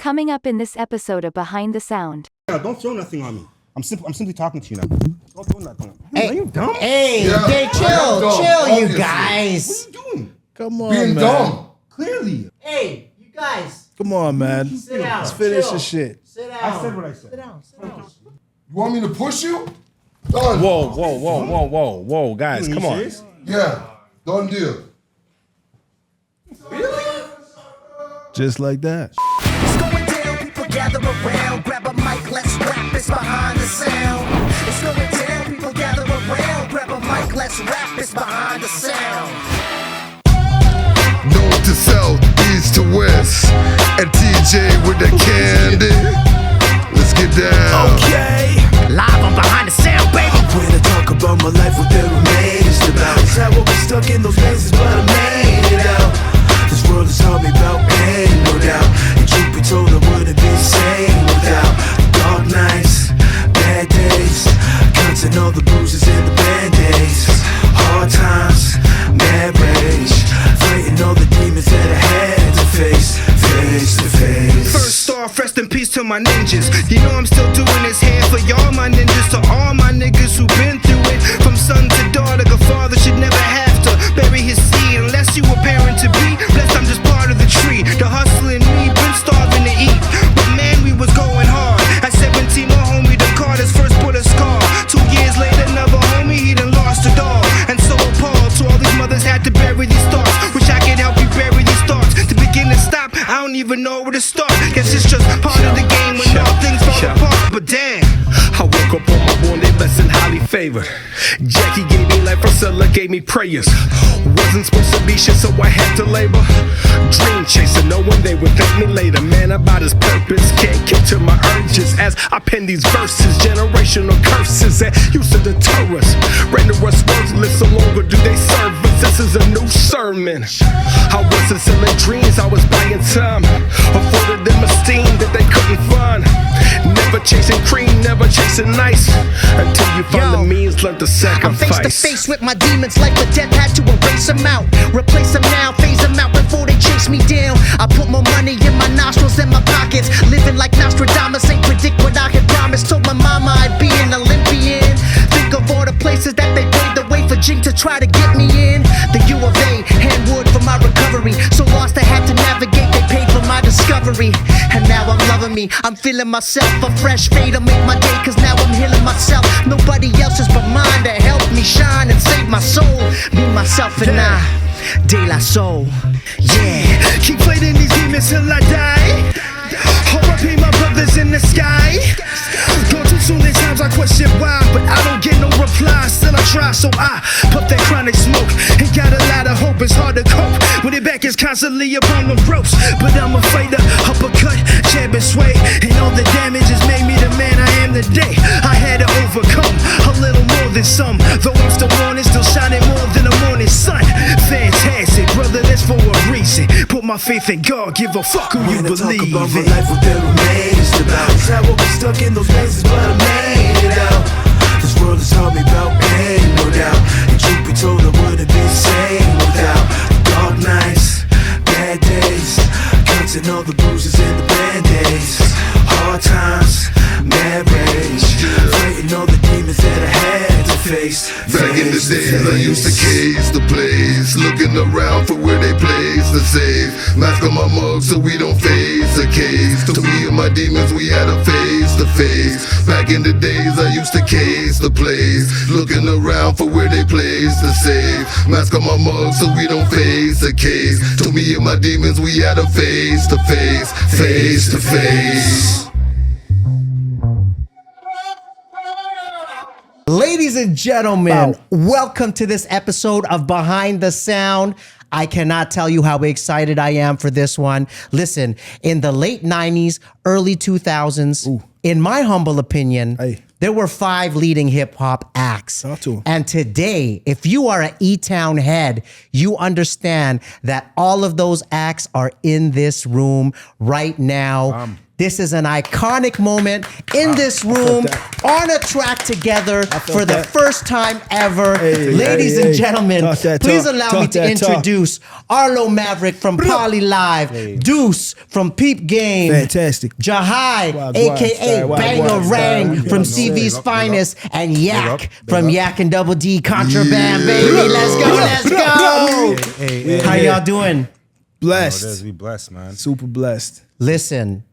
Coming up in this episode of Behind the Sound. Don't throw nothing on me. I'm simply talking to you now. Don't throw nothing on me. Hey, are you dumb? Hey, chill, you guys. What are you doing? Come on, Being man. dumb. Clearly. Hey, you guys. Come on, man. Sit down. Let's finish chill. this shit. Sit down. I said what I said. Sit down. You want me to push you? Done. Whoa, guys, You come on. serious? Yeah. Done deal. Just like that. It's going down, people gather around. Grab a mic, let's rap, it's behind the sound. It's going down, people gather around. Grab a mic, let's rap, it's behind the sound. North to south, east to west. And TJ with the candy. Let's get down. Okay. Live on Behind the Sound, baby. When I talk about my life, what there remains about. It's how I was stuck in those mazes, but I made it out. This world has taught me about pain, no doubt. And truth be told, I wouldn't be sane without dark nights, bad days, cuts and all the bruises and the band-aids. Hard times, mad rage, fighting all the demons that I had to face to face. First off, rest in peace to my ninjas. You know I'm still doing this here for y'all, my ninjas. To all my niggas who been through it. From son to daughter, a father should never have to bury his seed unless you a parent to be. Blessed, I'm just part of the tree. The hustling me, been starving to eat. But man, we was going hard. At 17, my homie done caught his first bullet scar. 2 years later, another homie, he done lost a dog. And so appalled to all these mothers had to bury these thoughts. Wish I could help you bury these thoughts. To begin and stop, I don't even know where to start. Guess it's just part of the game when all things fall apart. But damn, I woke up on my morning lesson, highly favored. Jackie gave me life, Priscilla gave me prayers. Wasn't supposed to be shit, so I had to labor. Dream chaser, knowing they would thank me later. Man about his purpose, can't get to my urges. As I pen these verses, generational curses that used to deter us. Render us worthless, so longer do they serve us. This is a new sermon. I wasn't selling dreams, I was buying time. Afforded them esteem that they couldn't find. Never chasing cream, never chasing nice. Until you find the means, learn to sacrifice. I'm face to face with my demons like the death had to erase them out. Replace them now, phase them out before they chase me down. I put more money in my nostrils than my pockets. Living like Nostradamus, ain't predict what I had promised. Told my mama I'd be an Olympian. Think of all the places that they paved the way for Jink to try to get me in. The U of A, hand wood for my recovery. So lost I had to navigate, they paid for my discovery. And now I'm loving me, I'm feeling myself. A fresh fade to make my day, cause now I'm healing myself. Nobody else's but mine to help me shine and save my soul. Me, myself, and I, De La Soul. Yeah. keep fighting these demons till I die. R.I.P. my brothers in the sky. Gone too soon, at times I question why, but I don't get no reply. Still I try, so I puff that chronic smoke. Ain't got a lot of hope, it's hard to cope when your back is constantly upon the ropes. But I'm a fighter, uppercut, jab and sway, and all the damage has made me the man I am today. I had to overcome a little more than some, though I'm still morning, still shining more than the morning sun. Fantastic, brother, that's for a reason. Put my faith in God, give a fuck who you believe in. Talk about my life, what there remains about. It's how I was stuck in those mazes, but I made it out. This world has taught me about pain, no doubt. And truth be told, I wouldn't be sane without dark nights, bad days, cuts and all the bruises and the band-aids. Hard times, mad rage, fighting all the demons that I had to face. Back in the days, I used to case the place, looking around for where they place to save. Mask on my mug so we don't face the case. To me and my demons, we had a face to face. Back in the days, I used to case the place, looking around for where they place to save. Mask on my mug so we don't face the case. To me and my demons, we had a face to face, face to face. Ladies and gentlemen, welcome to this episode of Behind the Sound. I cannot tell you how excited I am for this one. Listen, in the late 90s, early 2000s, in my humble opinion, there were 5 leading hip hop acts. And today, if you are an E-Town head, you understand that all of those acts are in this room right now. This is an iconic moment in this room on a track together for the first time ever. Ladies and gentlemen, please allow me to introduce Arlo Maverick from Poly Live, Deuce from Peep Game, Fantastic. Jahai, Wagwan, aka wagwan, Bangarang wagwan. from Big CV's up, Finest, and Yak up, from Yak and Double D Contraband, baby. Let's go, let's go. How y'all doing? Blessed. We blessed, man. Super blessed. Listen,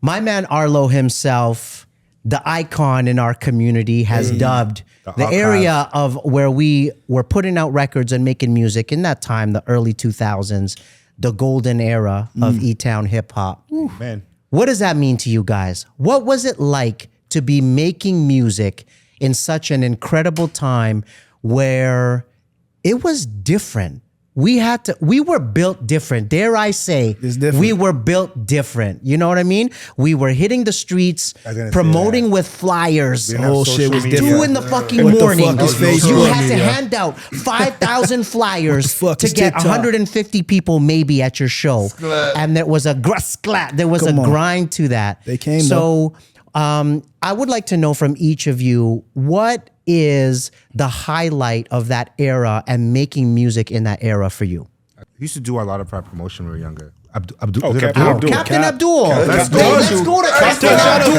my man Arlo himself, the icon in our community, has dubbed the area of where we were putting out records and making music in that time, the early 2000s, the golden era of E-Town hip hop. Man. What does that mean to you guys? What was it like to be making music in such an incredible time where it was different? We were built different. Dare I say, It's different. we were built different. You know what I mean? We were hitting the streets, I was gonna say promoting that. with flyers. didn't have whole shit social was media. different. 2 in the fucking What the morning. fuck is You Facebook? had to media? hand out 5,000 flyers What the fuck to is get TikTok? 150 people maybe at your show. And there was a there was Come a on. grind to that. They came, So I would like to know from each of you, what is the highlight of that era and making music in that era for you? We used to do a lot of our promotion when we were younger. Abdul, Oh, is it Captain Abdul? Abdul. Captain Abdul. Let's go. Let's go to Captain Abdul.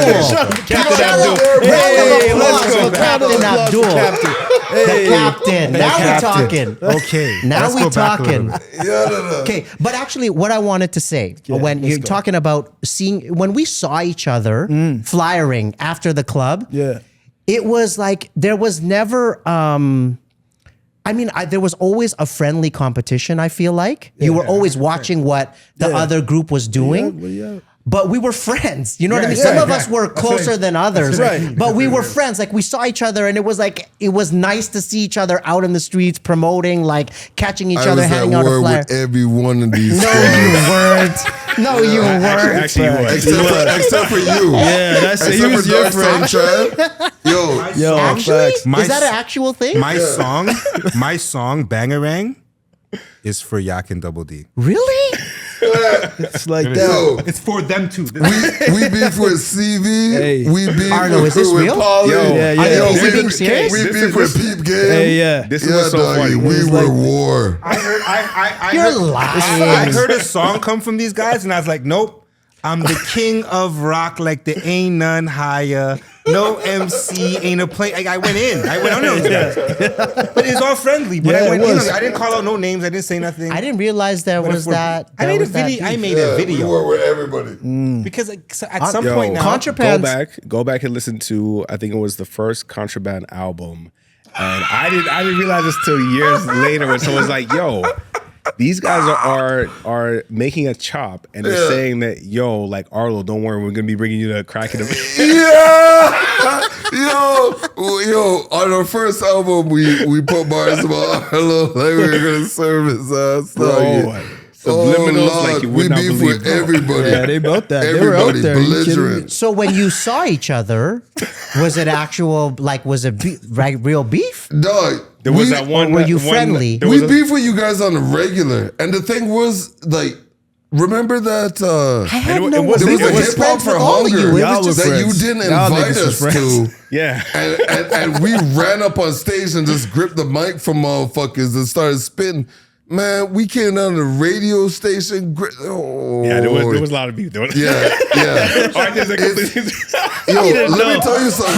Captain Shout Abdul. out, round of applause let's go. for Captain Abdul. The captain. Now we're talking. Okay. Now let's we go back a talking. little bit. Okay, but actually, what I wanted to say when you're talking about when we saw each other flyering after the club, Yeah. it was like there was never. There was always a friendly competition. I feel like you were always watching what the other group was doing. Yeah. But we were friends. You know what I mean? Yeah, Some of yeah. us were closer than others. right. But we were friends. Like we saw each other and it was nice to see each other out in the streets promoting, like catching each I other, was at handing out a war flyer. with every one of these No, squads. you weren't. No, you weren't. Actually, you was. Except for you. Yeah, that's it. He Except was for your Darkson friend. Tribe. Yo, Yo, Actually? facts. My Is that an actual thing? My song, Bangarang, is for Yak and Double D. Really? It's like that. yo, It's for them too. we beef with CV. Hey. We beef Arlo, with, is this with real? Poly. Yeah, yeah. Is he we being beef- serious? We This beef is- with Peep Game. Hey, yeah. This is Yeah, what's so doggy, funny. we were war. I You're heard, lying. I heard a song come from these guys, and I was like, nope. I'm the king of rock, like there ain't none higher. No MC ain't a play. I went in. I went on those guys. But it's all friendly. But Yeah, I went it in. was. I didn't call out no names. I didn't say nothing. I didn't realize there But if was we're- that. I there made a was that video. I beef. made Yeah, a we video war with everybody. because at some Yo, point now, Contraband. Go back and listen to, I think it was the first Contraband album. And I didn't realize this till years later when someone's like, yo, these guys are making a chop and they're saying that, yo, like Arlo, don't worry, we're gonna be bringing you the crack in the Yeah, yo! On our first album, we put bars about Arlo like we were gonna serve his ass. Subliminals like you would we not beef believe, with bro. everybody. Yeah, they both that. They were out Everybody there. You kidding me? belligerent. So when you saw each other, was it actual, like, was it real beef? Dog, There was that one. Were you one- friendly? there We was a- beef with you guys on the regular, and the thing was like, remember that I had it no was- there was it a was hip friends hop for with all of hunger you. It Y'all was was just that you friends. didn't Y'all invite niggas was us to. friends. Yeah. And we ran up on stage and just gripped the mic from motherfuckers and started spitting. Man, we came down to the radio station. Yeah, there was a lot of beef. There was, Yeah, yeah. All right, there's a completely- Yo, didn't let know. me tell you something.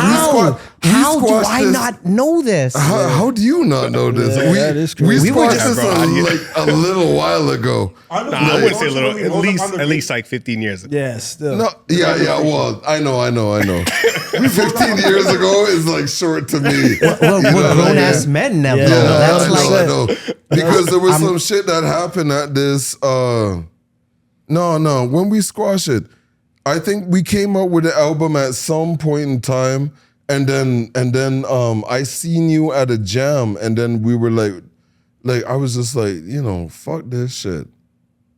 How do squashed I this- not know this? How do you not know this? Yeah, that is we crazy. We were squashed just- this a little while ago. Nah, I wouldn't say a little. At least like 15 years ago. Yeah, still. No, yeah. Well, I know. 15 years ago is like short to me. Well, You know we're what I grown mean? ass men now. Yeah, bro. That's I like know. Because there was some shit that happened at this. No. When we squash it, I think we came out with the album at some point in time, and then I seen you at a jam, and then we were like I was just like, fuck this shit.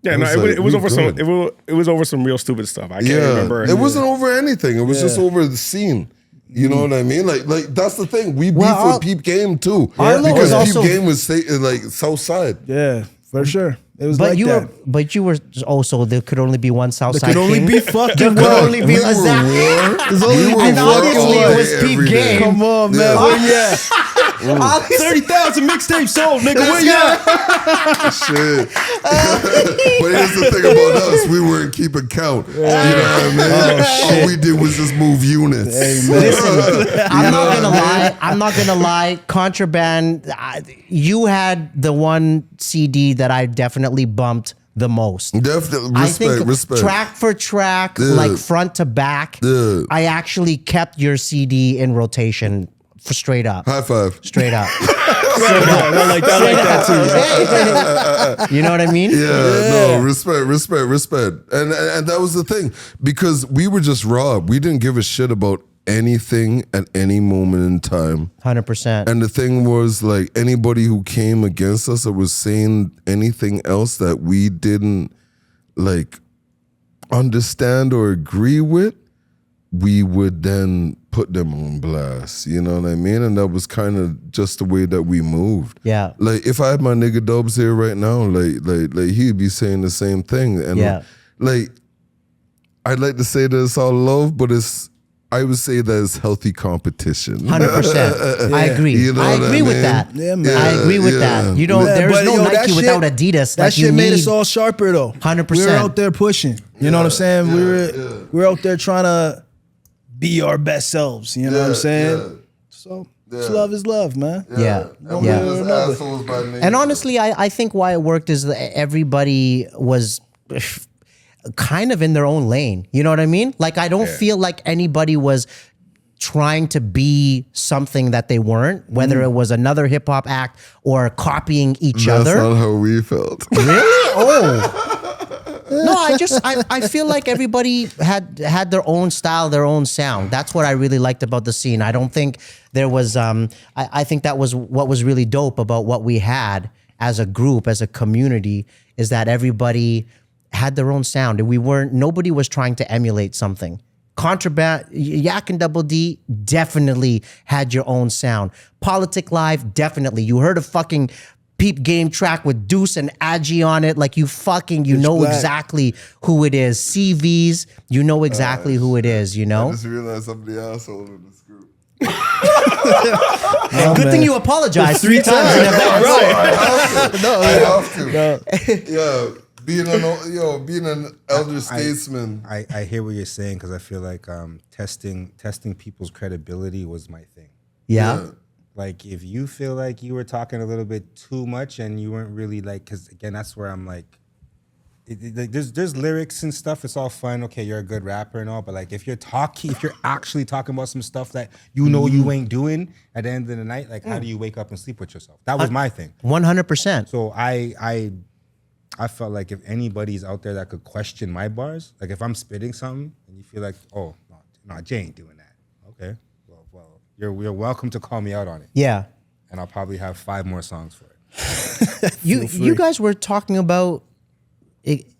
Yeah, I no, was it like, was we over good. it was over some real stupid stuff. I can't Yeah, remember. it wasn't over anything. It was just over the scene. You know what I mean? Like that's the thing. We beef Well, with Peep Game too, Arlo because is Peep also- Game was like South Side. Yeah, for sure. It was But like you that. were, but you were also there could only be one Southside. There could only King. be fucking There could one. only be We were exactly. war. There's only We were And war obviously all it was day, Peep every day. Game. Come on, man. Yeah. Where you at? 30,000 mixtapes sold, nigga. Where you at? Shit. But here's the thing about us: we weren't keeping count. You know what I mean? All we did was just move units. Listen, I'm not gonna lie. I'm not gonna lie. Contraband. You had the one CD that I definitely bumped the most. Definitely I respect, think respect. track for track, Yeah. like front to back. Yeah. I actually kept your CD in rotation for straight up. High five. Straight up. I like that too. You know what I mean? No, respect. And that was the thing, because we were just raw. We didn't give a shit about anything at any moment in time. 100%. And the thing was, like, anybody who came against us or was saying anything else that we didn't like understand or agree with, we would then put them on blast. You know what I mean? And that was kind of just the way that we moved. Yeah. Like, if I had my nigga Dubs here right now, like he'd be saying the same thing. And Yeah. like, I'd like to say that it's all love, but I would say that it's healthy competition. 100%. I agree. You know I what agree I with mean? that. Yeah, man. I agree with Yeah. that. You know, Yeah, there's but, no yo, that Nike shit- without Adidas. That Like, shit you made need- us all sharper though. 100%. We were out there pushing. You know what I'm saying? We were out there trying to be our best selves. You know what I'm saying? Yeah. So love is love, man. Yeah. And Yeah. we was Another. assholes by nature. And honestly, I think why it worked is that everybody was kind of in their own lane. You know what I mean? Like, I don't feel like anybody was trying to be something that they weren't, whether it was another hip hop act or copying each That's other. not how we felt. Really? Oh. No, I feel like everybody had their own style, their own sound. That's what I really liked about the scene. I don't think there was I think that was what was really dope about what we had as a group, as a community, is that everybody had their own sound and nobody was trying to emulate something. Contraband, Yak and Double D definitely had your own sound. Politic Live, definitely. You heard a fucking Peep Game track with Deuce and Agi on it. Like, you know Black. exactly who it is. CVs, you know exactly who it is, you I know? just realized I'm the asshole in this group. Good thing you apologized 3 times in advance. I have to. Yeah, being an elder statesman. I hear what you're saying, because I feel like testing people's credibility was my thing. Yeah. Like, if you feel like you were talking a little bit too much and you weren't really like, because again, that's where I'm like, like there's lyrics and stuff. It's all fun. Okay, you're a good rapper and all, but like, if you're actually talking about some stuff that you know you ain't doing at the end of the night, like, how do you wake up and sleep with yourself? That was my thing. 100%. So I felt like if anybody's out there that could question my bars, like if I'm spitting something and you feel like, oh no, Jay ain't doing that. Okay, well, you're welcome to call me out on it. Yeah. And I'll probably have 5 more songs for it. You guys were talking about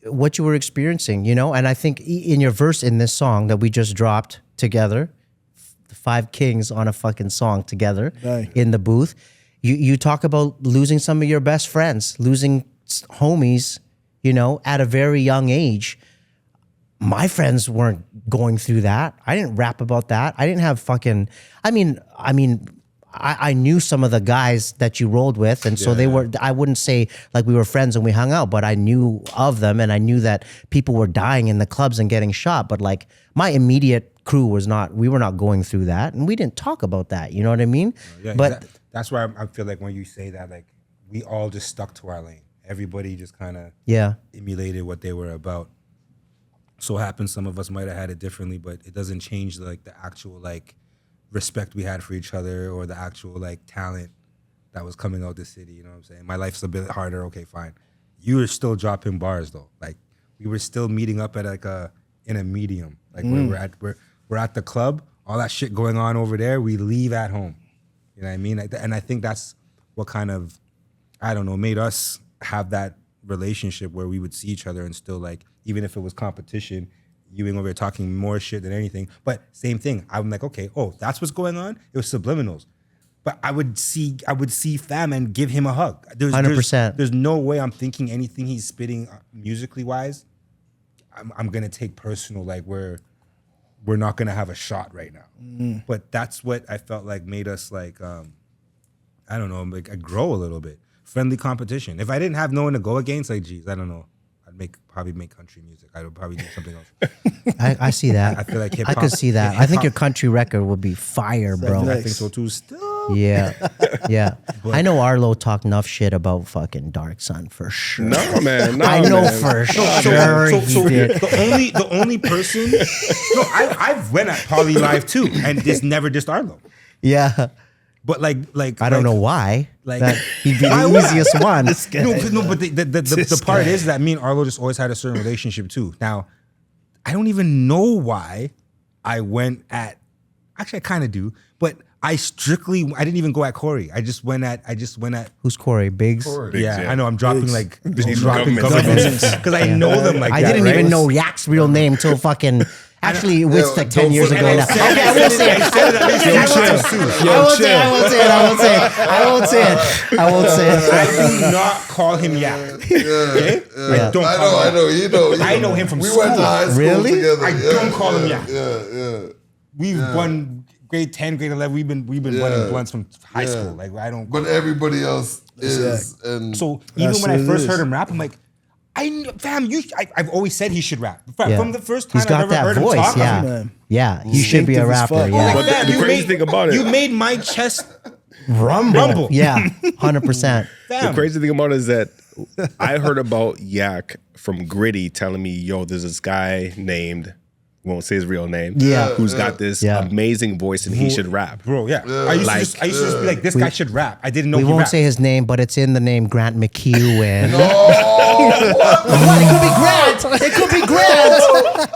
what you were experiencing, you know? And I think in your verse in this song that we just dropped together, the 5 kings on a fucking song together Right. in the booth, you talk about losing some of your best friends, losing homies, you know, at a very young age. My friends weren't going through that. I didn't rap about that. I didn't have fucking, I knew some of the guys that you rolled with, and so they were, I wouldn't say like we were friends and we hung out, but I knew of them and I knew that people were dying in the clubs and getting shot. But like, my immediate crew we were not going through that, and we didn't talk about that. You know what I mean? Yeah, but that's why I feel like when you say that, like, we all just stuck to our lane. Everybody just kind of yeah, emulated what they were about. So happens some of us might have had it differently, but it doesn't change like the actual like respect we had for each other or the actual like talent that was coming out the city. You know what I'm saying? My life's a bit harder. Okay, fine. You were still dropping bars though. Like, we were still meeting up at like in a medium. Like we're at the club. All that shit going on over there. We leave at home. You know what I mean? Like, and I think that's what kind of, I don't know, made us have that relationship where we would see each other and still like, even if it was competition, you ain't over here talking more shit than anything. But same thing. I'm like, okay, oh, that's what's going on? It was subliminals. but I would see Fam and give him a hug. 100%. There's no way I'm thinking anything he's spitting musically wise. I'm gonna take personal, like we're not gonna have a shot right now. But that's what I felt like made us like I don't know, like grow a little bit. Friendly competition. If I didn't have no one to go against, like geez, I don't know. I'd probably make country music. I would probably do something else. I see that. I feel like I hip-hop. could see that. I think your country record would be fire, bro. I think so too. Still. Yeah. Yeah. I know Arlo talked enough shit about fucking Darkson for sure. No, man. No, I know man. for sure he did. The only person. No, I've went at Poly Live too, and this never dissed Arlo. Yeah. But like I don't know why. like- That he'd be Why the would? easiest one. But the part is that me and Arlo just always had a certain relationship too. Now, I don't even know why I went at. Actually, I kind of do, but I didn't even go at Corey. I just went at. Who's Corey? Biggs? Yeah, yeah. I know. I'm dropping like Government. governments because I know them like I that. didn't right? even know Yak's real name till fucking. Actually, it was like 10 years ago now. Okay, I won't say it. I won't say it. I do not call him Yak. Okay? Yeah. I don't I call him know. Yak. You know. I know him from We school. went to high school Really? together. I don't call him Yak. Yeah. We've won grade 10, grade 11. We've been running blunts from high school. Like I don't. But everybody else is. And So even That's when I what it first is. heard him rap, I'm like, I've always said he should rap. Yeah. From the first time He's got I've ever that heard voice, him talk, yeah. I'm like, Man. Yeah, he should be a Distinctive as rapper. fuck. Yeah. But "Fam, the you crazy made- thing about it- you made my chest Rumble. Yeah, 100%. The fam. crazy thing about it is that I heard about Yak from Gritty telling me, yo, there's this guy named, won't say his real name, Yeah. who's got this Yeah. amazing voice and he should rap. Bro, yeah. I used to just be like, this guy should rap. I didn't know We he won't rapped. say his name, but it's in the name Grant McEwen. oh, What? It could be Grant. It could be Grant.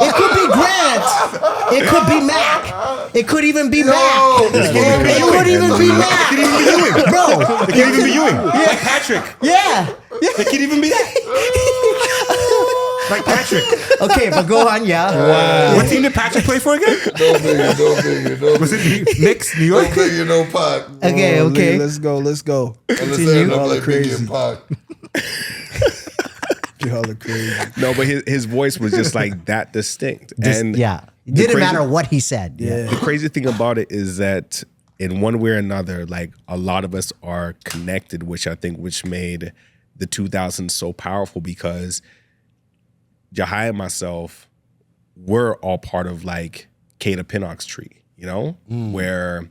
It could be Grant. It could be Mac. It could even be Mac. It could even be Mac. It could even be Ewing. Bro. It could even be Ewing. Like Patrick. Yeah. It could even be that. Like Patrick. Okay, but go on, yeah. What team did Patrick play for again? don't figure. Was it Knicks, New York? Don't figure no Pac. Okay, Oh, okay. Let's go. Understand? Y'all I'm are like Biggie crazy. and Pac. Y'all are crazy. No, but his voice was just like that distinct. And Yeah. It the didn't crazy- matter what he said. Yeah. The crazy thing about it is that in one way or another, like a lot of us are connected, which made the 2000s so powerful because Jahai and myself were all part of like Kata Pinnock's tree, you know, where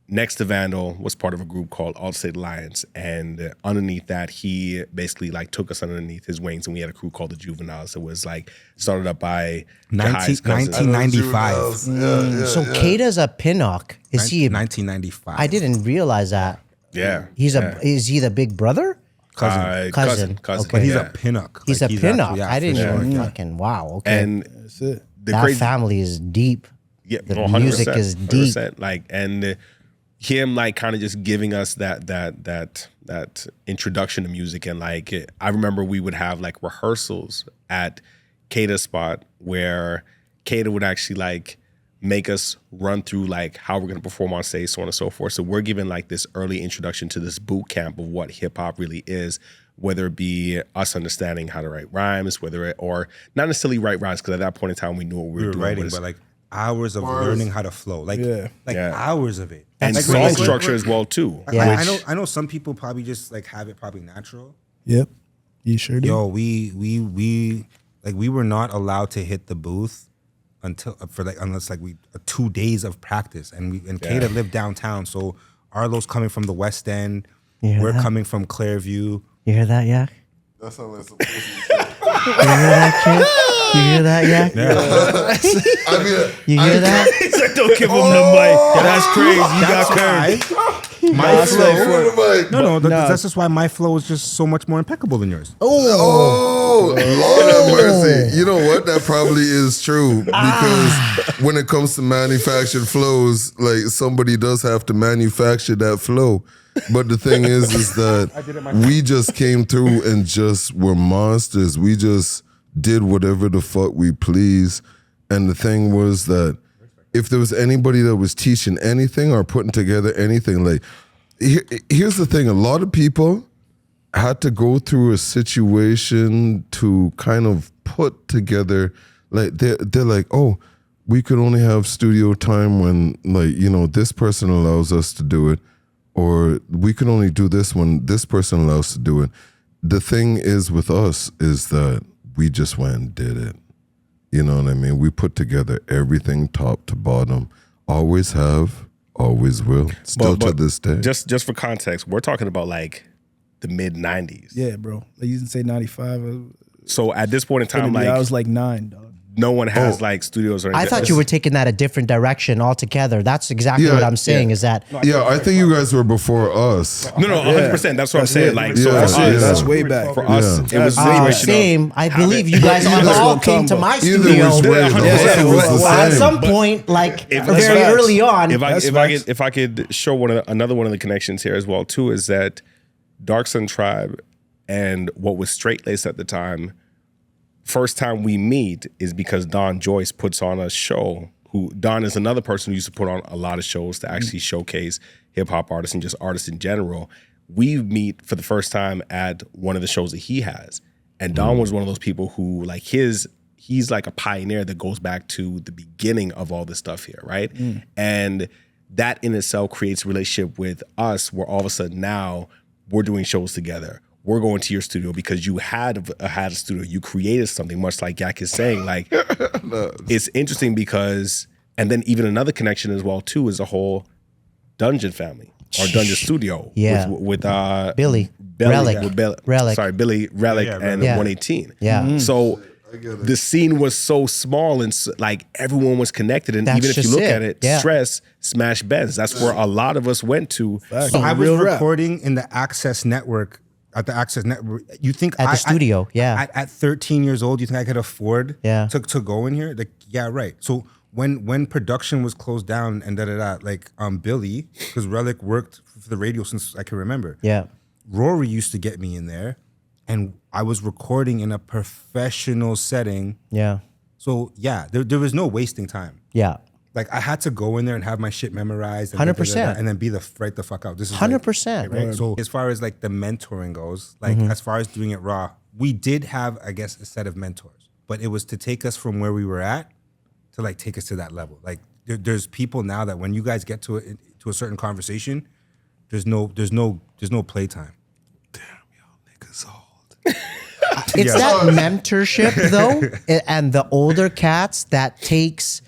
next to Vandal was part of a group called All State Alliance. And underneath that, he basically like took us underneath his wings and we had a crew called the Juveniles. It was like started up by Jahai's cousin. 1995. So Kata's a Pinnock. Is he? 1995. I didn't realize that. Yeah. Is he the big brother? Cousin. Okay. But he's yeah. a pinnock. He's Like, a Pinnock. actually- yeah, I didn't for even sure. fucking wow. Okay. And That's it. the that crazy family is deep. Yeah, The 100%, music is deep. 100%. Like, and him like kind of just giving us that introduction to music. And like, I remember we would have like rehearsals at Kata's spot where Kata would actually like make us run through like how we're gonna perform on stage, so on and so forth. So we're given like this early introduction to this boot camp of what hip hop really is, whether it be us understanding how to write rhymes, or not necessarily write rhymes, because at that point in time we knew what we We were were doing. writing, it's- but like hours of learning how to flow. Like, Yeah. Yeah. hours of it. and Like, song like, structure as well too. Yeah. I know some people probably just like have it probably natural. Yep. You sure do. Yo, we were not allowed to hit the booth unless 2 days of practice, and Kata lived downtown, so Arlo's coming from the West End, You hear we're that? coming from Clairview. You hear that, Yak? That sounds like some pussy shit. You hear that, kid? You hear that, Yak? I mean, You hear that? He's like, don't give him the mic. That's crazy. You got curved. My flow. No, No. that's just why my flow is just so much more impeccable than yours. Oh, Lord have mercy. You know what? That probably is true because when it comes to manufactured flows, like somebody does have to manufacture that flow. But the thing is that we just came through and just were monsters. We just did whatever the fuck we please. And the thing was that if there was anybody that was teaching anything or putting together anything, like here's the thing: a lot of people had to go through a situation to kind of put together. Like they're like, oh, we could only have studio time when, like, you know, this person allows us to do it, or we can only do this when this person allows us to do it. The thing is with us is that we just went and did it. You know what I mean? We put together everything top to bottom. Always have, always will. Still to this day. Just for context, we're talking about like the mid 90s. Yeah, bro. Like you didn't say 95. So at this point in time, like I was like 9, dog. No one has like studios or anything. I thought you were taking that a different direction altogether. That's exactly what I'm saying. Is that Yeah, I think you guys were before us. No, 100%. That's what I'm saying. Like, so for us, that's way back. For us, it was same. I believe you guys all came to my Either studio was way, it was the at same. some point, like If- very early on. If I could show another one of the connections here as well too, is that Darkson Tribe and what was Straight Lace at the time. First time we meet is because Don Joyce puts on a show. Don is another person who used to put on a lot of shows to actually showcase hip hop artists and just artists in general. We meet for the first time at one of the shows that he has, and Don was one of those people who like he's like a pioneer that goes back to the beginning of all this stuff here, right? And that in itself creates a relationship with us, where all of a sudden now we're doing shows together. We're going to your studio because you had a studio. You created something, much like Yak is saying. Like, it's interesting because, and then even another connection as well too is a whole Dungeon family or Dungeon studio. Yeah. with Billy Relic. Relic. Sorry, Billy Relic and 118. Yeah. So the scene was so small and like everyone was connected. And That's even if you just look it. at it, Yeah. Stress, Smash Benz. That's where a lot of us went to. So I was recording in the Access Network. At the Access Network, you think At the studio, yeah. At 13 years old, you think I could afford Yeah. to go in here? Like, yeah, right. So when production was closed down and like Billy, because Relic worked for the radio since I can remember. Yeah. Rory used to get me in there, and I was recording in a professional setting. Yeah. So yeah, there was no wasting time. Yeah. Like I had to go in there and have my shit memorized, and 100%. and then be right the fuck out. This is 100%. right. So as far as like the mentoring goes, like as far as doing it raw, we did have, I guess, a set of mentors, but it was to take us from where we were at to like take us to that level. Like there's people now that when you guys get to a certain conversation, there's no playtime. Damn, y'all niggas old. It's that mentorship though, and the older cats that takes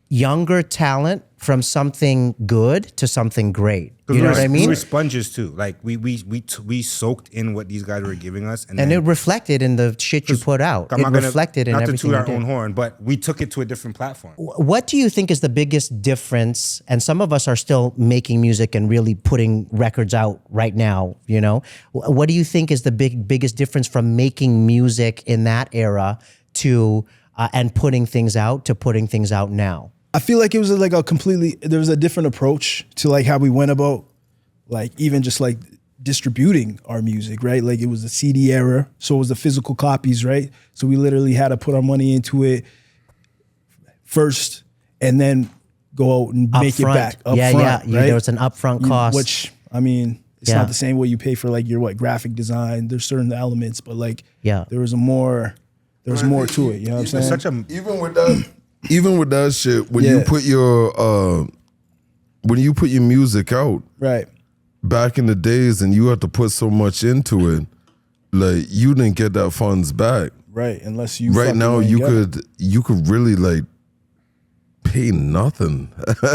younger talent from something good to something great. You know what I We mean? were sponges too. Like we soaked in what these guys were giving us, And it reflected in the shit you put out. I'm It not gonna- reflected in not everything to you toot our own did. horn, but we took it to a different platform. What do you think is the biggest difference? And some of us are still making music and really putting records out right now, you know? What do you think is the biggest difference from making music in that era to and putting things out to putting things out now? I feel like it was like there was a different approach to like how we went about like even just like distributing our music, right? Like it was the CD era, so it was the physical copies, right? So we literally had to put our money into it first and then go out and make it back up front, right? There was an upfront cost. Which, I mean, it's not the same way you pay for like your graphic design. There's certain elements, but like there was more to it, you know what I'm saying? It's such a Even with that shit, when you put your music out, right, back in the days, and you had to put so much into it, like you didn't get that funds back. Right, unless you right now you could really like pay nothing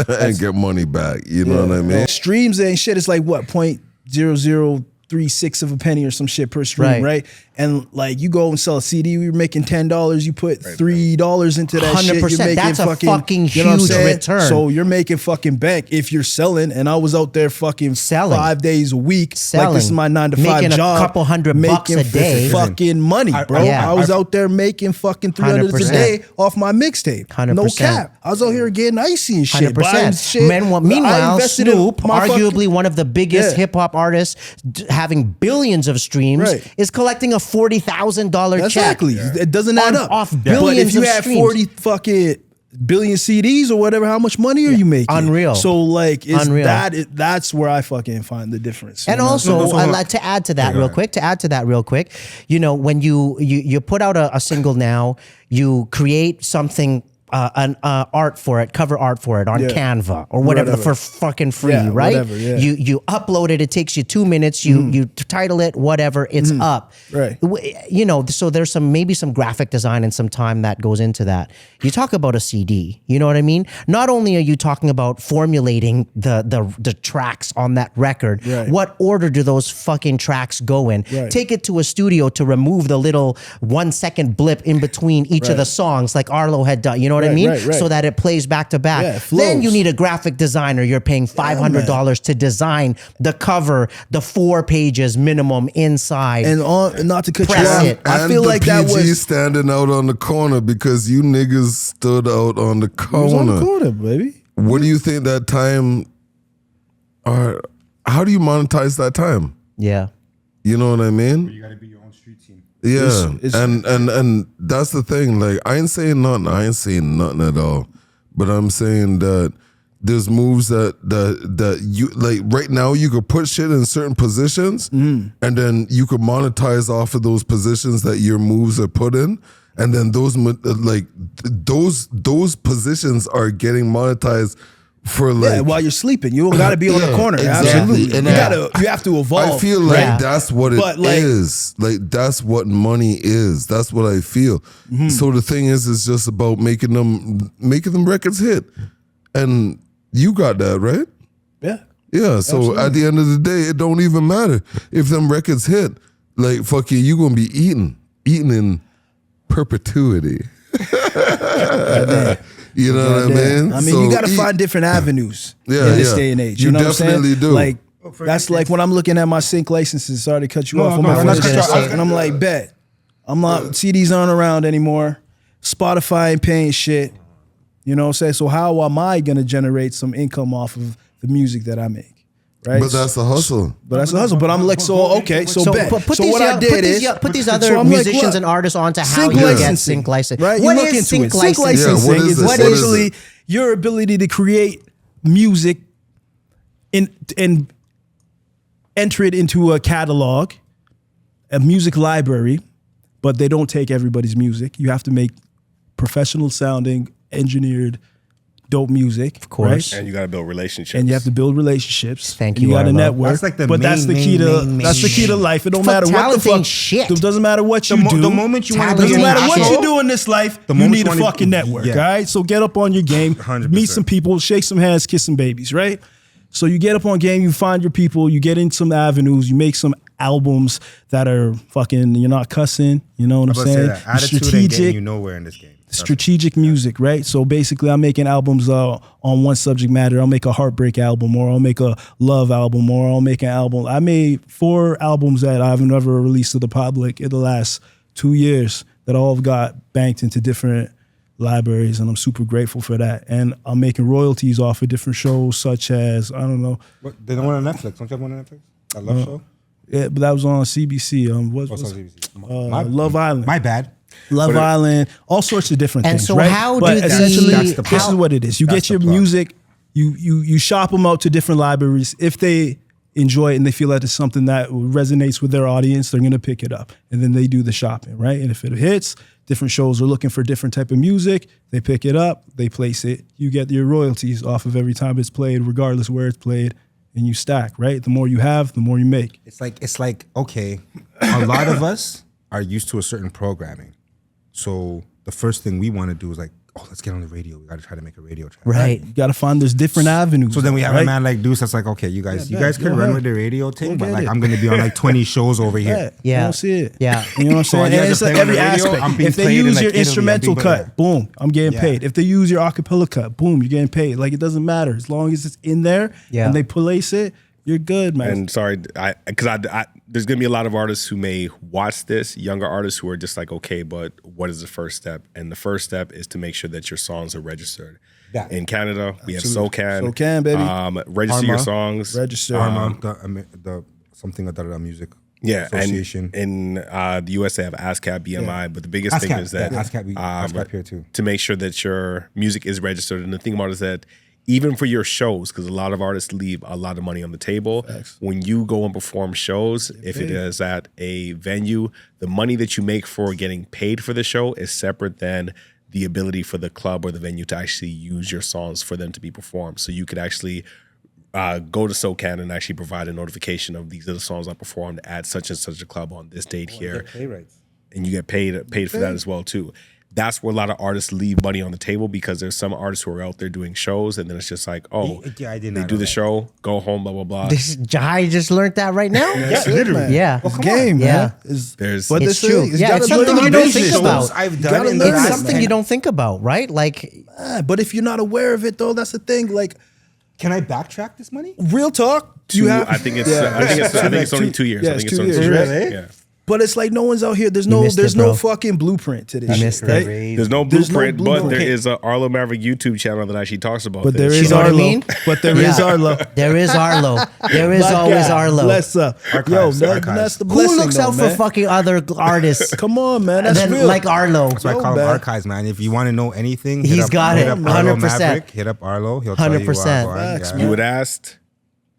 and get money back. You know what I mean? Streams and shit is like what 0.0036 of a penny or some shit per stream, right? And like you go and sell a CD, you're making $10. You put $3 into that 100%, shit. You're making that's a fucking you know huge return. So you're making fucking bank if you're selling. And I was out there fucking selling 5 days a week. Selling. Like this is my 9 to 5 making job. a couple $100 a day. Fucking money, bro. I was out there making fucking $300 a day off my mixtape. 100%. No cap. I was out here getting icy and shit. 100%. Buying shit. Meanwhile, Snoop, arguably fucking, one of the biggest hip hop artists, having billions of streams, is collecting a $40,000 check. Exactly. It doesn't add up. Off billions But if you of had streams. 40 fucking billion CDs or whatever. How much money are you making? Unreal. So like, it's Unreal. that's where I fucking find the difference. And you know? also, I'd like to add to that real quick. You know, when you put out a single now, you create something. An art for it, cover art for it on Canva or whatever. For fucking free, right? Whatever, You upload it. It takes you 2 minutes. You title it, whatever. It's up. Right. You know, so there's maybe some graphic design and some time that goes into that. You talk about a CD. You know what I mean? Not only are you talking about formulating the tracks on that record, Right. what order do those fucking tracks go in? Right. Take it to a studio to remove the little 1 second blip in between each of the songs, like Arlo had done. You know what I Right, mean? right, right. So that it plays back to back. Yeah, it Then you flows. need a graphic designer. You're paying $500 to design the cover, the 4 pages minimum inside. And not to cut you Press off, it. I And feel the like that PG was standing out on the corner because you niggas stood out on the it was on the corner. corner, baby. What do you think that time? Or how do you monetize that time? yeah. You know what I mean? You gotta be your own street team. Yeah, It's- and that's the thing. Like, I ain't saying nothing. I ain't saying nothing at all. But I'm saying that there's moves that you like right now. You could put shit in certain positions, and then you could monetize off of those positions that your moves are put in, and then those positions are getting monetized for like. while you're sleeping, you don't got to be on the Yeah, corner. exactly. Absolutely, And you have to evolve. I feel like Yeah. that's what it But, like- is. Like, that's what money is. That's what I feel. So the thing is, it's just about making them records hit, and you got that right. yeah. Yeah. So at the end of the day, it don't even matter if them records hit. Like, fuck you gonna be eating in perpetuity. You know what I mean? I mean, So you got to eat- find different avenues Yeah, in this yeah. day and age. You You know what I'm definitely saying? do. Like, that's like when I'm looking at my sync licenses. Sorry to cut you off. on my no, first I was gonna say- and I'm like, bet. I'm not, CDs aren't around anymore. Spotify ain't paying shit. You know what I'm saying? So how am I going to generate some income off of the music that I make? Right? But that's a hustle. But that's a hustle. But I'm like, so okay, so bet. put So these, what I did is put these so other I'm like, musicians look, and artists onto how sync you get licensing, sync license. right? What you look is into sync it. Sync licensing? licensing Yeah, what is this? What is essentially it? your ability to create music and enter it into a catalog, a music library, but they don't take everybody's music. You have to make professional sounding, engineered, dope music. Of course. And you got to build relationships. And you have to build relationships. Thank and you, you got to Arlo. network. That's like the but that's the key to main that's the key to life. It don't Fuck, matter what the talent fuck. ain't shit. It doesn't matter what you do. The moment you want to Talent be doesn't ain't matter what shit. you do in this life. The You moment need you a wanna- fucking network. yeah. All right. So get up on your game. 100%. Meet some people. Shake some hands. Kiss some babies. Right. So you get up on game. You find your people. You get in some avenues. You make some albums that are fucking. You're not cussing. You know what I'm But say saying? that You're attitude ain't getting you nowhere in this game. strategic music, right? So basically, I'm making albums on one subject matter. I'll make a heartbreak album, or I'll make a love album, or I'll make an album. I made 4 albums that I've never released to the public in the last 2 years that all got banked into different libraries, and I'm super grateful for that. And I'm making royalties off of different shows, such as, I don't know, What, they don't want on Netflix. Don't you have one on Netflix? That love show? yeah, but that was on CBC. What's on CBC? Love Island. My bad. Love Island, all sorts of different And things. so right? how but do the- essentially, That's the this is plug. what it is. You That's get your the plug. music, you shop them out to different libraries. If they enjoy it and they feel that it's something that resonates with their audience, they're gonna pick it up, and then they do the shopping, right? And if it hits, different shows are looking for different type of music. They pick it up, they place it. You get your royalties off of every time it's played, regardless where it's played, and you stack, right? The more you have, the more you make. It's like okay, a lot of us are used to a certain programming. So the first thing we want to do is like, oh, let's get on the radio. We got to try to make a radio track. Right. You got to find there's different avenues. So then we have right? a man like Deuce that's like, okay, you guys go can run ahead. with the radio thing, Go but get like it. I'm gonna be on like 20 shows over Yeah, here. Yeah. You don't see it. Yeah. You know what I'm So saying? you And guys it's are like playing every on the radio, aspect. I'm being If they played in, use like, your Italy, I'm instrumental being cut, boom, I'm getting Yeah. paid. If they use your acapella cut, boom, you're getting paid. Like it doesn't matter as long as it's in there Yeah. and they place it, you're good, man. And sorry, because there's gonna be a lot of artists who may watch this, younger artists who are just like, okay, but what is the first step? And the first step is to make sure that your songs are registered. Yeah. In Canada, we have Absolutely. SoCan. SoCan, baby. Register your Arma. songs. Register. The something about music. Yeah, Association. and in the US they have ASCAP, BMI, but the biggest thing is that ASCAP here too. to make sure that your music is registered. And the thing about it is that even for your shows, because a lot of artists leave a lot of money on the table, when you go and perform shows, if it is at a venue, the money that you make for getting paid for the show is separate than the ability for the club or the venue to actually use your songs for them to be performed. So you could actually go to SoCan and actually provide a notification of these are the songs I performed at such and such a club on this date here. And you get paid for that as well too. That's where a lot of artists leave money on the table because there's some artists who are out there doing shows and then it's just like, oh, I did they not do know the that. show, go home, blah, blah, blah. This Jai just learned that right now. That's it, man. Yeah. It's game, Yeah. man. There's- but It's this true. thing, Yeah, it's something you don't think about. I've You done gotta in the learn It's last something 10 you don't think about, right? Like, But if you're not aware of it, though, that's the thing. Like, Can I backtrack this money? real talk. You have. I think it's Yeah. I think it's only 2 years. Yeah, I think it's it's 2 only years, 2 years. right? Yeah. But it's like no one's out here. There's You no. missed There's it, no bro. fucking blueprint to this. You shit, missed it. right? There's no There's no blueprint, but blueprint. there is a Arlo Maverick YouTube channel that actually talks about But this. there is know what I Arlo. mean? But there is Yeah. Arlo. there is Arlo. There is My always God, Arlo. Bless up. Archives, Yo, archives. that's the blessing. Who looks though, out man. for fucking other artists? Come on, man. And That's then real. like Arlo. That's why I Yo, call him man. archives, man. If you want to know anything, He's hit up, got hit it, up Arlo 100%. Maverick, hit up Arlo. He'll tell you 100%. what I'm Facts, going. You would asked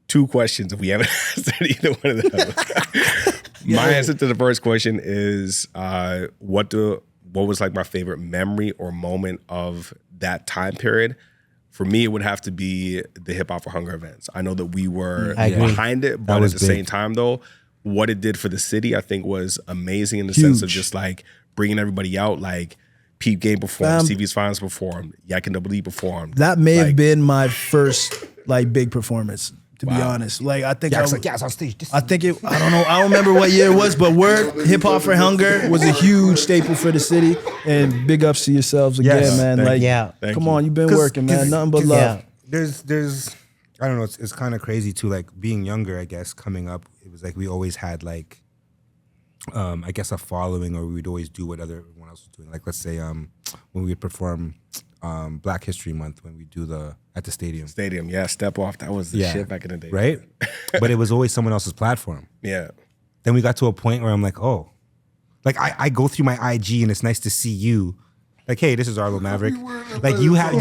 2 questions if we haven't answered either one of them. My answer to the first question is what was like my favorite memory or moment of that time period? For me, it would have to be the Hip Hop for Hunger events. I know that we were I agree. behind it, but at was the big. same time, though, what it did for the city, I think, was amazing in the sense of Huge. just like bringing everybody out. Like Peep Game performed, Fam. CV's Finals performed, Yak DD performed. That may have Like, been my first like big performance. To be honest, like I think Yeah, I, it's like, yeah, it's on stage. I think it. I don't know. I don't remember what year it was, but Word Hip Hop for Hunger was a huge staple for the city. And big ups to yourselves again, Yes, man. thank Like, you. Yeah. Thank come you. on, you've been 'Cause- working, man. 'cause- Nothing but 'cause, love. There's I don't know, it's kind of crazy too, like being younger, I guess, coming up, it was like we always had like I guess a following, or we would always do what everyone else was doing. Like let's say when we would perform Black History Month when we do at the stadium. Stadium, yeah, Step Off. That was the shit back in the day. Right? But it was always someone else's platform. Yeah. Then we got to a point where I'm like, oh, like I go through my IG and it's nice to see you. Like, hey, this is Arlo Maverick. Like you have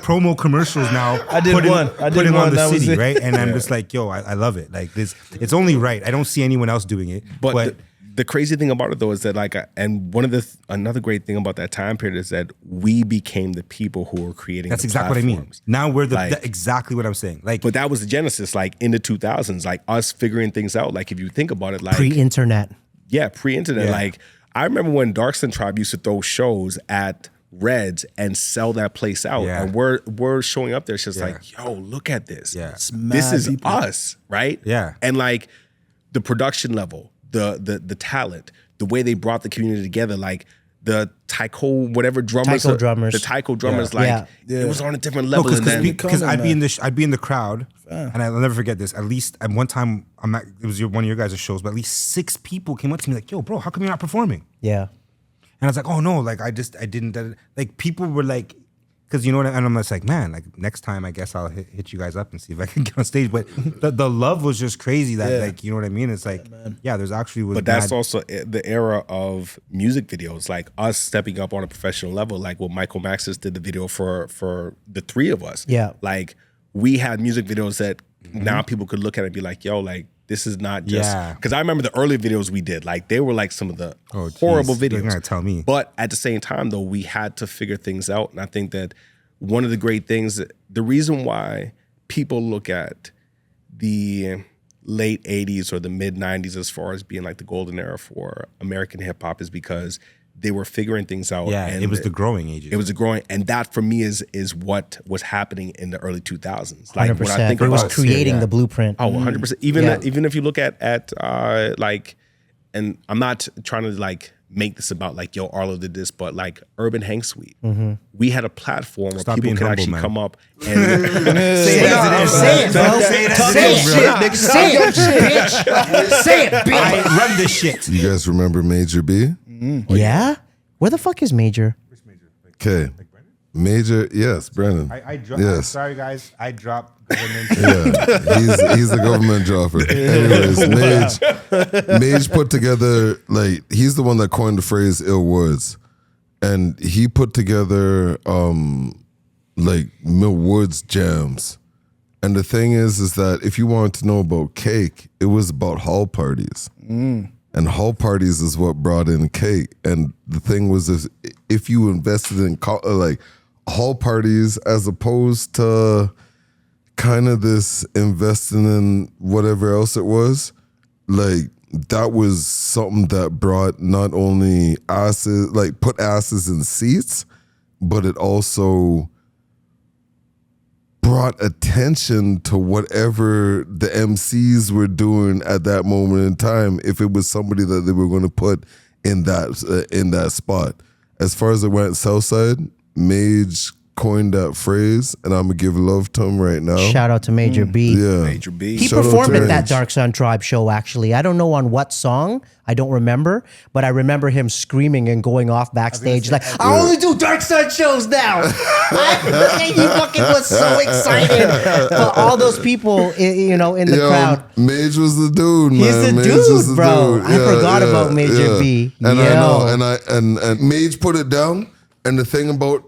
promo commercials now. I did one. I did putting one. on the That was city, it. right? And I'm just like, yo, I love it. Like this, it's only right. I don't see anyone else doing it. But the crazy thing about it though is that like, and one of another great thing about that time period is that we became the people who were creating. that's the exactly what I mean. platforms. Now we're Like- exactly what I'm saying. Like, But that was the genesis, like in the 2000s, like us figuring things out. Like if you think about it, like Pre-internet. yeah, pre-internet. Yeah. Like I remember when Darkson Tribe used to throw shows at Reds and sell that place out, Yeah. and we're showing up there. It's just Yeah. like, yo, look at this. Yeah. This mad is people. us, right? Yeah. And like the production level, the talent, the way they brought the community together, like the taiko whatever drummers, Taiko drummers. the taiko drummers, Yeah. like Yeah. it was on a different no, level. and then because I'd be man. I'd be in the crowd, and I'll never forget this. At least at one time, it was one of your guys' shows, but at least 6 people came up to me like, "Yo, bro, how come you're not performing?" Yeah. And I was like, "Oh no, like I didn't." Like people were like, because you know what? And I'm just like, man, like next time, I guess I'll hit you guys up and see if I can get on stage. But the love was just crazy. That Yeah. like, you know what I mean? It's like, yeah, there's actually was. But that's mad- also the era of music videos, like us stepping up on a professional level, like what Michael Maxis did the video for the 3 of us. Yeah. Like we had music videos that now people could look at it and be like, yo, like this is not just Yeah. because I remember the early videos we did, like they were like some of the Oh, horrible geez. You're videos. gonna tell me. But at the same time though, we had to figure things out. And I think that one of the great things, the reason why people look at the late 80s or the mid 90s as far as being like the golden era for American hip hop is because they were figuring things out. yeah, and it was the growing ages. it was the growing, and that for me is what was happening in the early 2000s. Like 100%. when I think It was about creating yeah. the blueprint. oh 100%. Even Yeah. even if you look at like, and I'm not trying to like make this about like yo Arlo did this, but like Urban Hang Suite, we had a platform where Stop people being could humble, actually man. come up and Say it, bro. Say it, say it, bitch. Say it, bitch. I run this shit. You guys remember Major B? Yeah? Where the fuck is Major? Okay. Major, yes, Brennan. I dropped. Yes. Sorry, guys. I dropped government. Yeah, he's a government dropper. Anyways, Mage put together, like, he's the one that coined the phrase "ill words," and he put together like Mill Woods jams. And the thing is that if you wanted to know about cake, it was about hall parties. And hall parties is what brought in cake. And the thing was, if you invested in like hall parties as opposed to kind of this investing in whatever else it was, like that was something that brought not only asses, like put asses in seats, but it also brought attention to whatever the MCs were doing at that moment in time. If it was somebody that they were going to put in that spot. As far as it went Southside, Mage coined that phrase, and I'm gonna give love to him right now. Shout out to Major B. Yeah, Major B. He Shout out performed to at that Mage. Darkson Tribe show, actually. I don't know on what song. I don't remember, but I remember him screaming and going off backstage like, I only do Darkson shows now. He fucking was so excited. But all those people, in the crowd. Mage was the dude, man. He's the Mage dude, was the bro. dude. I forgot about Major B. And Yo. I know, and Mage put it down. And the thing about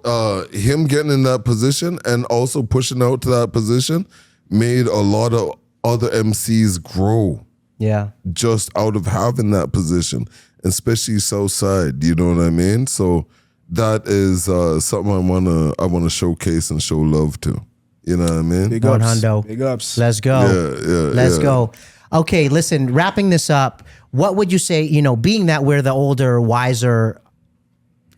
him getting in that position and also pushing out to that position made a lot of other MCs grow. Yeah. Just out of having that position, especially Southside. You know what I mean? So that is something I wanna showcase and show love to. You know what I mean? Big One ups. hundo. Big ups. Let's go. Let's go. Okay, listen, wrapping this up, what would you say, being that we're the older, wiser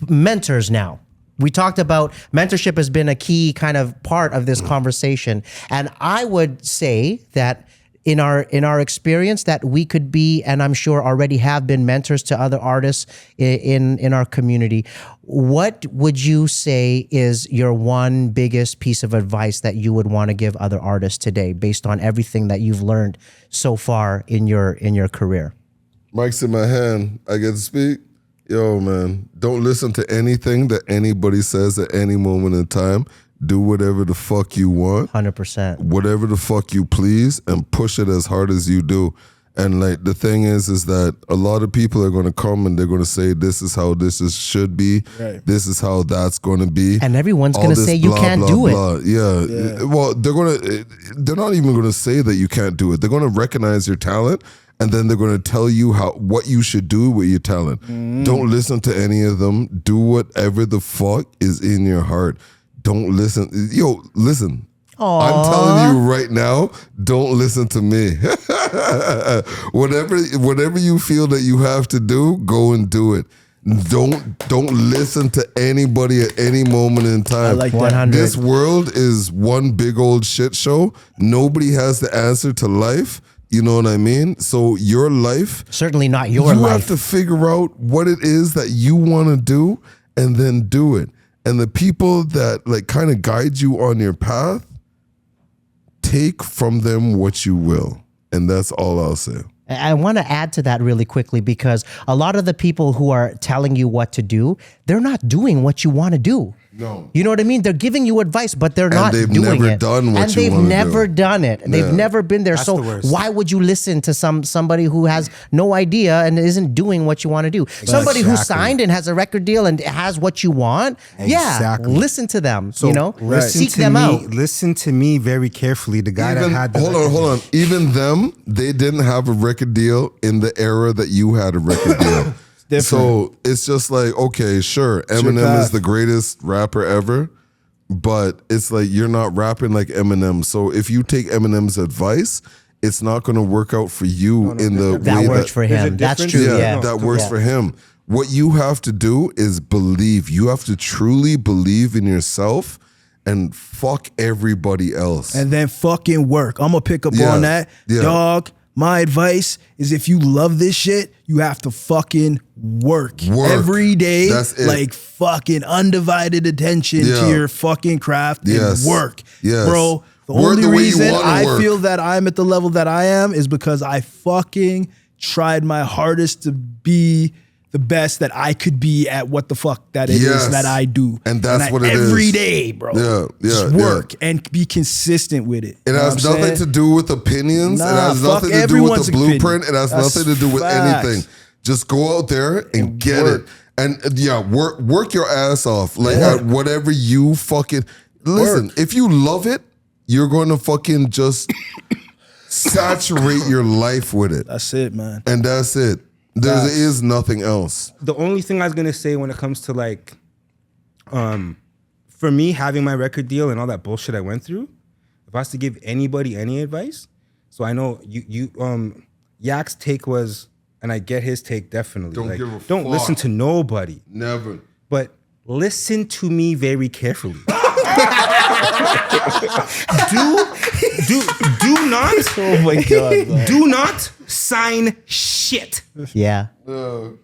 mentors now? We talked about mentorship has been a key kind of part of this conversation. And I would say that in our experience that we could be, and I'm sure already have been, mentors to other artists in our community. What would you say is your one biggest piece of advice that you would want to give other artists today based on everything that you've learned so far in your career? Mic's in my hand. I get to speak. Yo, man, don't listen to anything that anybody says at any moment in time. Do whatever the fuck you want. 100%. Whatever the fuck you please, and push it as hard as you do. And like the thing is that a lot of people are going to come and they're going to say, this is how should be. Right. This is how that's going to be. And everyone's All going to this say you blah, can't blah, do it. blah. Yeah. Well, they're not even going to say that you can't do it. They're going to recognize your talent. And then they're going to tell you what you should do with your talent. Don't listen to any of them. Do whatever the fuck is in your heart. Don't listen. Yo, listen. Aww. I'm telling you right now, don't listen to me. Whatever you feel that you have to do, go and do it. Don't listen to anybody at any moment in time. I like that. 100. This world is one big old shit show. Nobody has the answer to life. You know what I mean? So your life, Certainly not your you life. have to figure out what it is that you want to do and then do it. And the people that like kind of guide you on your path, take from them what you will. And that's all I'll say. I want to add to that really quickly because a lot of the people who are telling you what to do, they're not doing what you want to do. No. You know what I mean? They're giving you advice, but they're not they've doing never it. done what and you they've wanna never do. done it. They've Yeah. never been there. That's So the worst. why would you listen to somebody who has no idea and isn't doing what you want to do? Somebody who Exactly. signed and has a record deal and has what you want. Yeah, Exactly. listen to them. So listen seek to them me. out. Listen to me very carefully. The guy that had the Hold on. Even them, they didn't have a record deal in the era that you had a record deal. So it's just like, okay, sure, Eminem path. is the greatest rapper ever, but it's like you're not rapping like Eminem. So if you take Eminem's advice, it's not going to work out for you in the That way works for There's a him. That's difference. true. yeah, Yeah, that works for him. What you have to do is believe. You have to truly believe in yourself and fuck everybody else. And then fucking work. I'm gonna pick up Yeah. on that. Yeah. Dog, my advice is if you love this shit, you have to fucking work. Work. Every day. That's it. Like fucking undivided attention Yeah. to your fucking craft Yes. and work. Yes. Bro, the Work only the way you reason wanna I work. feel that I'm at the level that I am is because I fucking tried my hardest to be the best that I could be at what the fuck that it is that I do. And that's what it is. Every day, bro. Just work and be consistent with it. It has nothing to do with opinions. It has nothing to do with the blueprint. It has nothing to do with anything. Just go out there and get it. And work your ass off. Like at whatever you fucking listen. If you love it, you're going to fucking just saturate your life with it. That's it, man. And that's it. There is nothing else. The only thing I was gonna say when it comes to like, for me having my record deal and all that bullshit I went through, if I was to give anybody any advice, so I know Yak's take was, and I get his take definitely. Don't listen to nobody. Never. But listen to me very carefully. do not. Oh my God. Man. Do not sign shit. Yeah.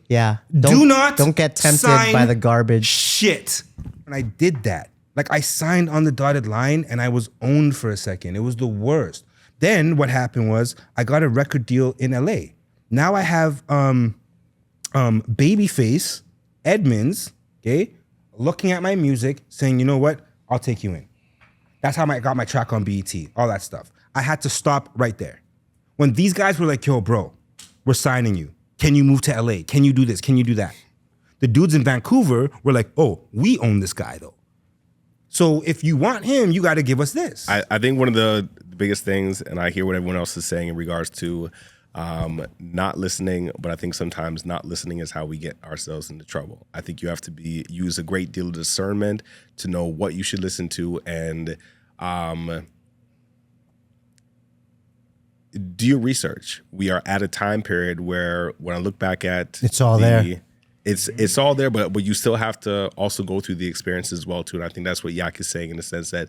Yeah. Don't get tempted by the garbage. Shit. And I did that. Like I signed on the dotted line and I was owned for a second. It was the worst. Then what happened was I got a record deal in LA. Now I have Babyface Edmonds, okay, looking at my music, saying, you know what? I'll take you in. That's how I got my track on BET, all that stuff. I had to stop right there. When these guys were like, yo, bro, we're signing you. Can you move to LA? Can you do this? Can you do that? The dudes in Vancouver were like, oh, we own this guy though. So if you want him, you got to give us this. I think one of the biggest things, and I hear what everyone else is saying in regards to not listening, but I think sometimes not listening is how we get ourselves into trouble. I think you have to use a great deal of discernment to know what you should listen to and do your research. We are at a time period where when I look back at it's all there. It's all there, but you still have to also go through the experience as well too. And I think that's what Yak is saying in the sense that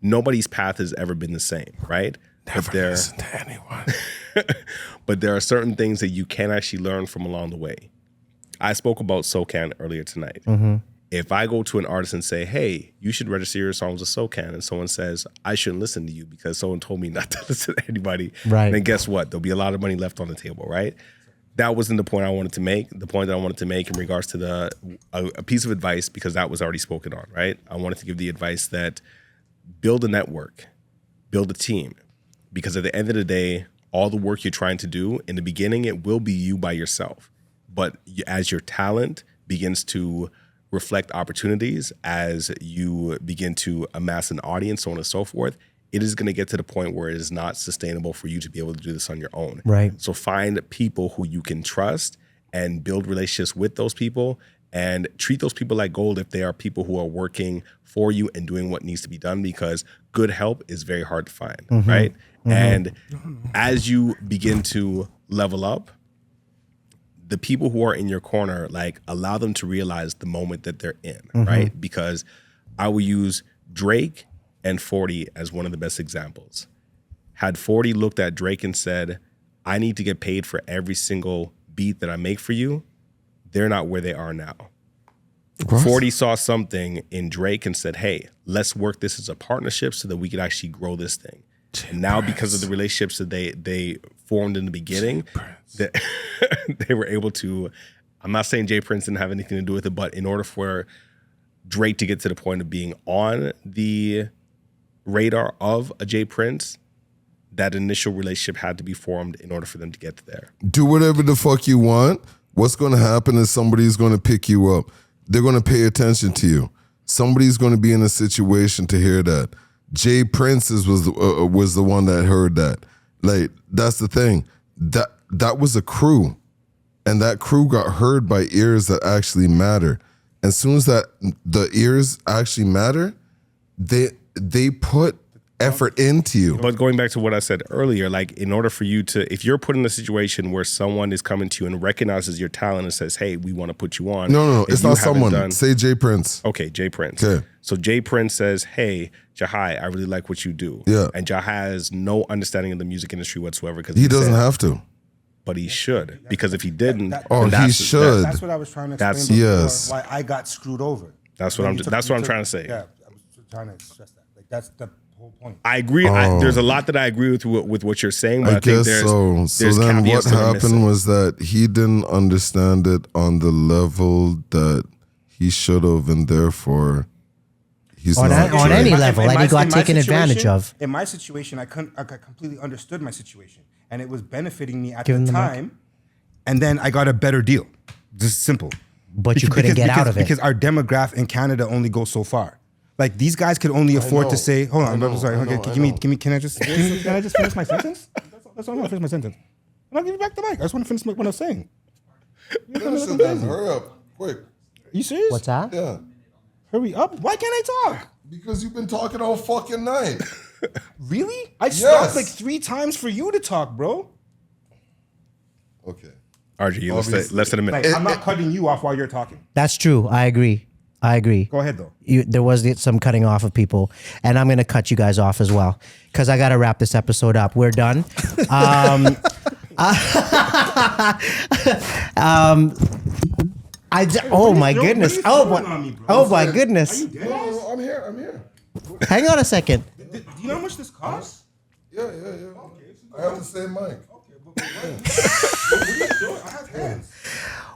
nobody's path has ever been the same, right? Never listen to anyone. But there are certain things that you can actually learn from along the way. I spoke about SoCan earlier tonight. Mm-hmm. If I go to an artist and say, hey, you should register your songs with SoCan, and someone says, I shouldn't listen to you because someone told me not to listen to anybody, right? Then guess what? There'll be a lot of money left on the table, right? That wasn't the point I wanted to make. The point that I wanted to make in regards to a piece of advice, because that was already spoken on, right? I wanted to give the advice that build a network, build a team, because at the end of the day, all the work you're trying to do, in the beginning, it will be you by yourself. But as your talent begins to reflect opportunities, as you begin to amass an audience, so on and so forth, it is going to get to the point where it is not sustainable for you to be able to do this on your own. Right. So find people who you can trust and build relationships with those people and treat those people like gold if they are people who are working for you and doing what needs to be done, because good help is very hard to find, right? Mm-hmm. And as you begin to level up, the people who are in your corner, like, allow them to realize the moment that they're in, right? Because I will use Drake and 40 as one of the best examples. Had 40 looked at Drake and said, I need to get paid for every single beat that I make for you, they're not where they are now. What? 40 saw something in Drake and said, hey, let's work this as a partnership so that we could actually grow this thing. And now because of the relationships that they formed in the beginning, that they were able to, I'm not saying Jay Prince didn't have anything to do with it, but in order for Drake to get to the point of being on the radar of a Jay Prince, that initial relationship had to be formed in order for them to get there. Do whatever the fuck you want. What's going to happen is somebody's going to pick you up. They're going to pay attention to you. Somebody's going to be in a situation to hear that. Jay Prince was the one that heard that. Like, that's the thing. That was a crew, and that crew got heard by ears that actually matter. As soon as that the ears actually matter, they put effort into you. But going back to what I said earlier, like, in order for you to, if you're put in a situation where someone is coming to you and recognizes your talent and says, hey, we want to put you on. No, it's not someone. Say Jay Prince. Okay, Jay Prince. Okay. So Jay Prince says, hey, Jahai, I really like what you do. Yeah. And Jahai has no understanding of the music industry whatsoever. Because he doesn't have to. But he should. Because if he didn't, he should. That's what I was trying to explain before, why I got screwed over. That's what I'm trying to say. Yeah, I was trying to stress that. Like, that's the whole point. I agree. There's a lot that I agree with what you're saying, but I, I think guess there's so. So then what caveats that are missing. happened was that he didn't understand it on the level that he should have, and therefore he's On not on trying. any level, and he got taken advantage of. In my situation, I completely understood my situation, and it was benefiting me at Give him the the mic. time. And then I got a better deal. Just simple. But you couldn't get out of it. Because our demographic in Canada only goes so far. Like these guys could only afford to say, hold on, I'm sorry. Okay, can I just finish my sentence? That's all. I want to finish my sentence. And I'll give you back the mic. I just want to finish what I was saying. Finish it then. Hurry up, quick. Are you serious? What's that? Yeah, Hurry up. Why can't I talk? because you've been talking all fucking night. Really? I stopped like 3 times for you to talk, bro. Okay. RG, less than a minute. Like, I'm not cutting you off while you're talking. That's true. I agree. Go ahead, though. There was some cutting off of people, and I'm going to cut you guys off as well because I got to wrap this episode up. We're done. Oh my goodness! Oh my goodness! No, I'm here. Hang on a second. Do you know how much this costs? Yeah. I have the same mic. I have hands.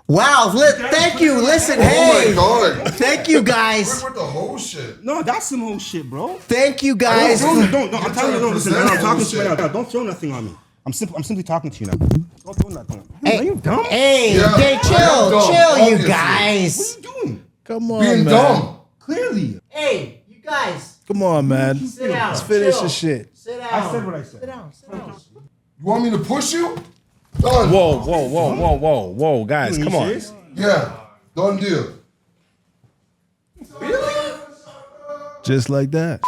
Wow! Thank you. Listen, hey. Oh my god. Thank you guys. With the whole shit. No, that's some whole shit, bro. Thank you guys. Don't. I'm telling you, listen, man, I'm talking to you right now. Don't throw nothing on me. I'm simply talking to you now. Don't throw nothing. Are you dumb? Hey, Yeah, okay, chill, obviously. you guys. What are you doing? Come on, Being man. dumb. Clearly. Hey, you guys. Come on, man. Sit down. Let's finish Chill. the shit. Sit down. I said what I said. Sit down. You want me to push you? Done. Whoa, guys, You come on. serious? Yeah. Done deal. Just like that.